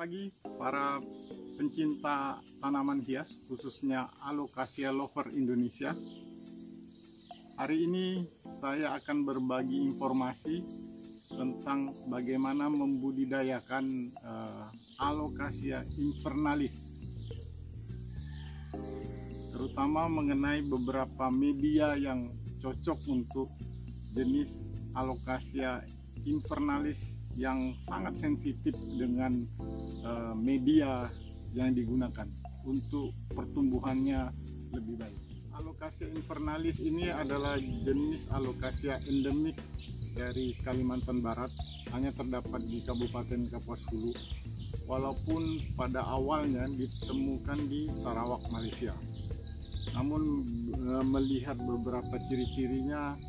pagi para pencinta tanaman hias, khususnya Alocasia lover Indonesia. Hari ini saya akan berbagi informasi tentang bagaimana membudidayakan Alocasia invernalis, terutama mengenai beberapa media yang cocok untuk jenis Alocasia invernalis yang sangat sensitif dengan media yang digunakan untuk pertumbuhannya lebih baik. Alocasia invernalis ini adalah jenis Alocasia endemik dari Kalimantan Barat, hanya terdapat di Kabupaten Kapuas Hulu, walaupun pada awalnya ditemukan di Sarawak, Malaysia. Namun melihat beberapa ciri-cirinya,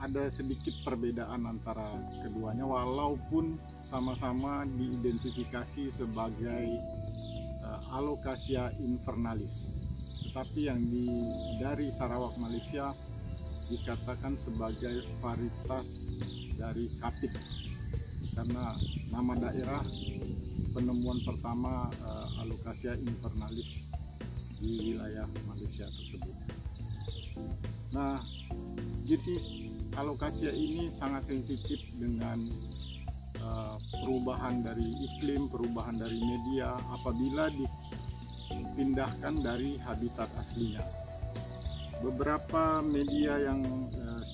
ada sedikit perbedaan antara keduanya, walaupun sama-sama diidentifikasi sebagai Alocasia invernalis. Tetapi yang dari Sarawak, Malaysia dikatakan sebagai varietas dari Kapit, karena nama daerah penemuan pertama Alocasia invernalis di wilayah Malaysia tersebut. Nah, jenis Alocasia ini sangat sensitif dengan perubahan dari iklim, perubahan dari media apabila dipindahkan dari habitat aslinya. Beberapa media yang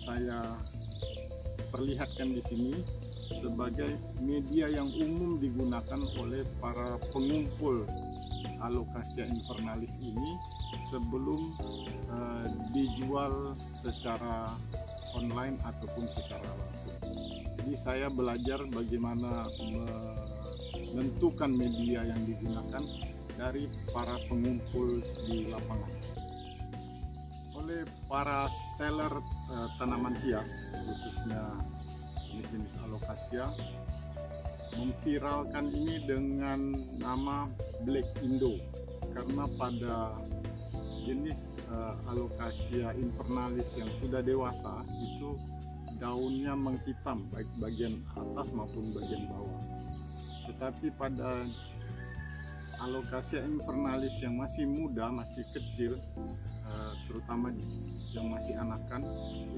saya perlihatkan di sini sebagai media yang umum digunakan oleh para pengumpul Alocasia invernalis ini sebelum dijual secara online ataupun secara langsung. Jadi saya belajar bagaimana menentukan media yang digunakan dari para pengumpul di lapangan. Oleh para seller tanaman hias, khususnya jenis-jenis Alocasia, memviralkan ini dengan nama Black Indo, karena pada jenis Alocasia invernalis yang sudah dewasa itu daunnya menghitam baik bagian atas maupun bagian bawah. Tetapi pada Alocasia invernalis yang masih muda, masih kecil, terutama yang masih anakan,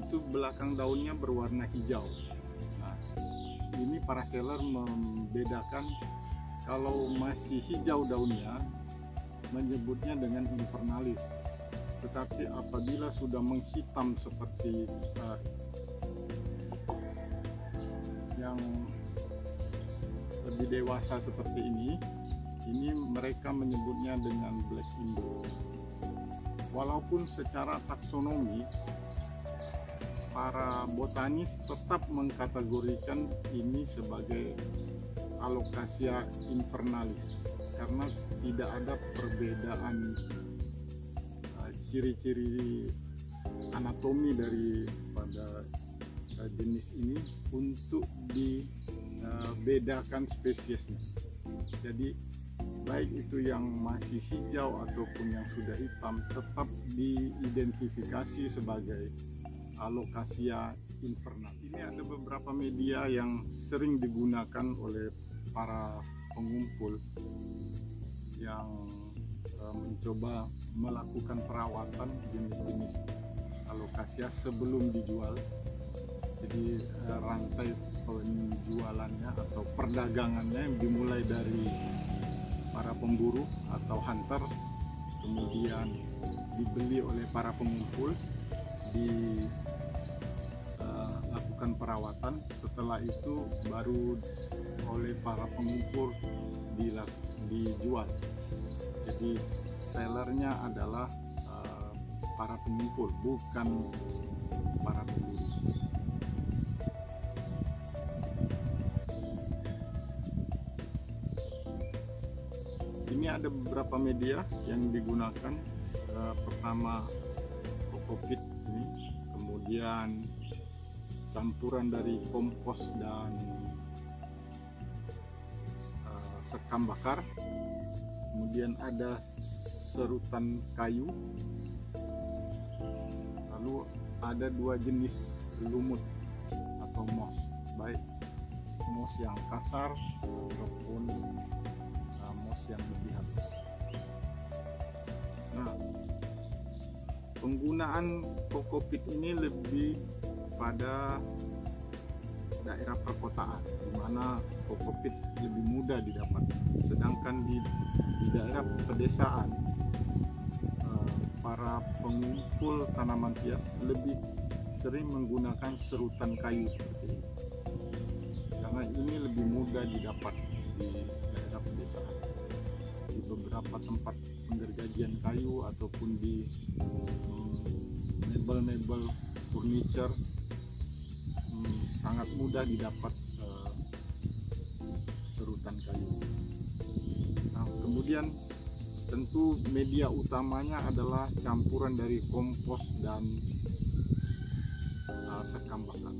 itu belakang daunnya berwarna hijau. Nah, ini para seller membedakan, kalau masih hijau daunnya menyebutnya dengan invernalis, tetapi apabila sudah menghitam seperti yang lebih dewasa seperti ini mereka menyebutnya dengan Black Indo. Walaupun secara taksonomi para botanis tetap mengkategorikan ini sebagai Alocasia invernalis, karena tidak ada perbedaan ciri-ciri anatomi daripada jenis ini untuk dibedakan spesiesnya. Jadi baik itu yang masih hijau ataupun yang sudah hitam tetap diidentifikasi sebagai Alocasia invernalis. Ini ada beberapa media yang sering digunakan oleh para pengumpul yang mencoba melakukan perawatan jenis-jenis Alocasia sebelum dijual. Jadi rantai penjualannya atau perdagangannya dimulai dari para pemburu atau hunters, kemudian dibeli oleh para pengumpul, dilakukan perawatan, setelah itu baru oleh para pengumpul dijual. Jadi sellernya adalah para pengumpul, bukan para pemburu. Ini ada beberapa media yang digunakan. Pertama kokopit ini, kemudian campuran dari kompos dan sekam bakar, kemudian ada serutan kayu, lalu ada dua jenis lumut atau moss, baik moss yang kasar ataupun yang lebih halus. Nah, penggunaan kokopit ini lebih pada daerah perkotaan, di mana kokopit lebih mudah didapat. Sedangkan di daerah pedesaan, para pengumpul tanaman hias lebih sering menggunakan serutan kayu seperti ini, karena ini lebih mudah didapat di daerah pedesaan. Di beberapa tempat penggergajian kayu ataupun di mebel-mebel furniture sangat mudah didapat serutan kayu. Nah, kemudian tentu media utamanya adalah campuran dari kompos dan sekam bakar.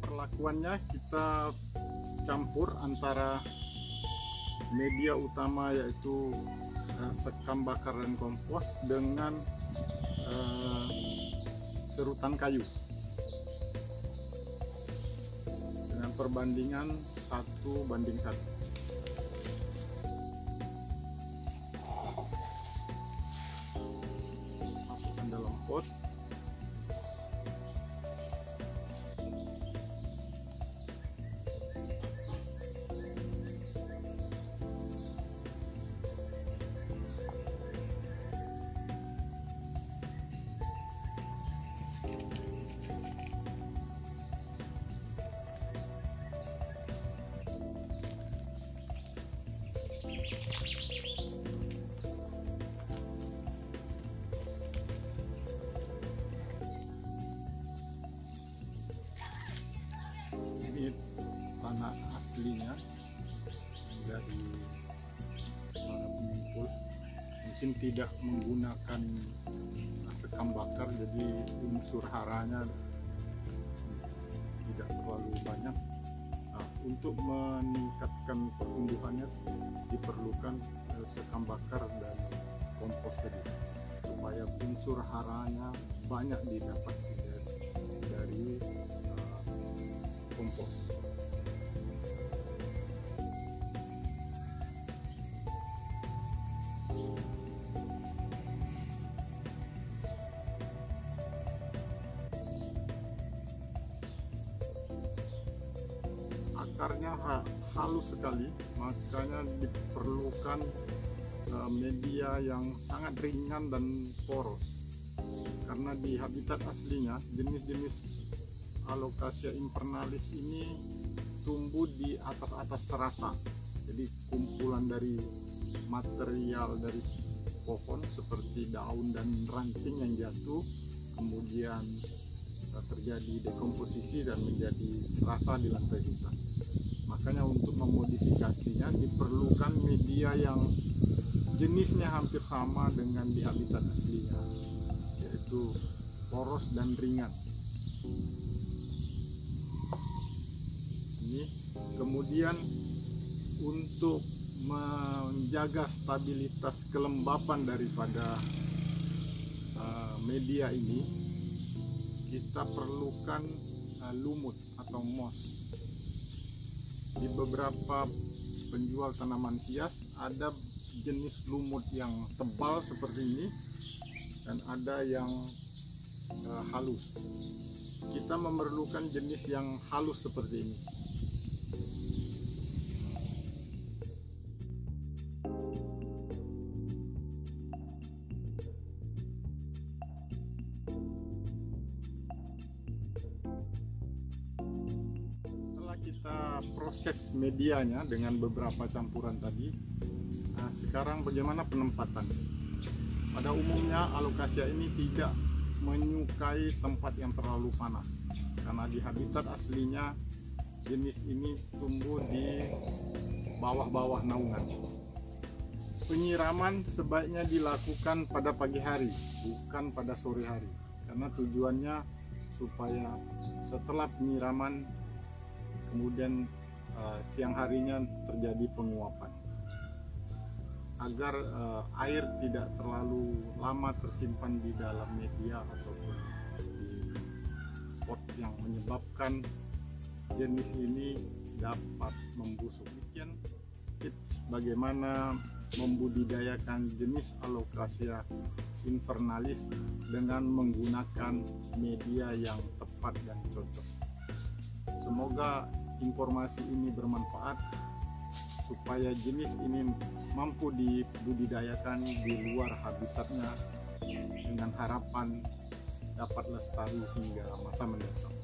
Perlakuannya kita campur antara media utama yaitu sekam bakar dan kompos dengan serutan kayu dengan perbandingan 1:1. Masukkan dalam pot. Tanah aslinya dari para pengumpul, mungkin tidak menggunakan sekam bakar, jadi unsur haranya tidak terlalu banyak. Nah, untuk meningkatkan pertumbuhannya diperlukan sekam bakar dan kompos tadi, supaya unsur haranya banyak didapat dari kompos. Akarnya halus sekali, makanya diperlukan media yang sangat ringan dan poros, karena di habitat aslinya jenis-jenis Alocasia impernalis ini tumbuh di atas serasa, jadi kumpulan dari material dari pohon seperti daun dan ranting yang jatuh, kemudian terjadi dekomposisi dan menjadi serasa di lantai hutan. Makanya untuk memodifikasinya diperlukan media yang jenisnya hampir sama dengan di habitat aslinya, yaitu poros dan ringan. Ini kemudian untuk menjaga stabilitas kelembapan daripada media ini, kita perlukan lumut atau moss. Di beberapa penjual tanaman hias ada jenis lumut yang tebal seperti ini dan ada yang halus. Kita memerlukan jenis yang halus seperti ini. Kita proses medianya dengan beberapa campuran tadi. Nah, sekarang bagaimana penempatan? Pada umumnya alokasia ini tidak menyukai tempat yang terlalu panas, karena di habitat aslinya jenis ini tumbuh di bawah-bawah naungan. Penyiraman sebaiknya dilakukan pada pagi hari, bukan pada sore hari, karena tujuannya supaya setelah penyiraman kemudian siang harinya terjadi penguapan, agar air tidak terlalu lama tersimpan di dalam media ataupun di pot yang menyebabkan jenis ini dapat membusuk. Demikian tips bagaimana membudidayakan jenis Alocasia invernalis dengan menggunakan media yang tepat dan cocok. Semoga informasi ini bermanfaat supaya jenis ini mampu dibudidayakan di luar habitatnya dengan harapan dapat lestari hingga masa mendatang.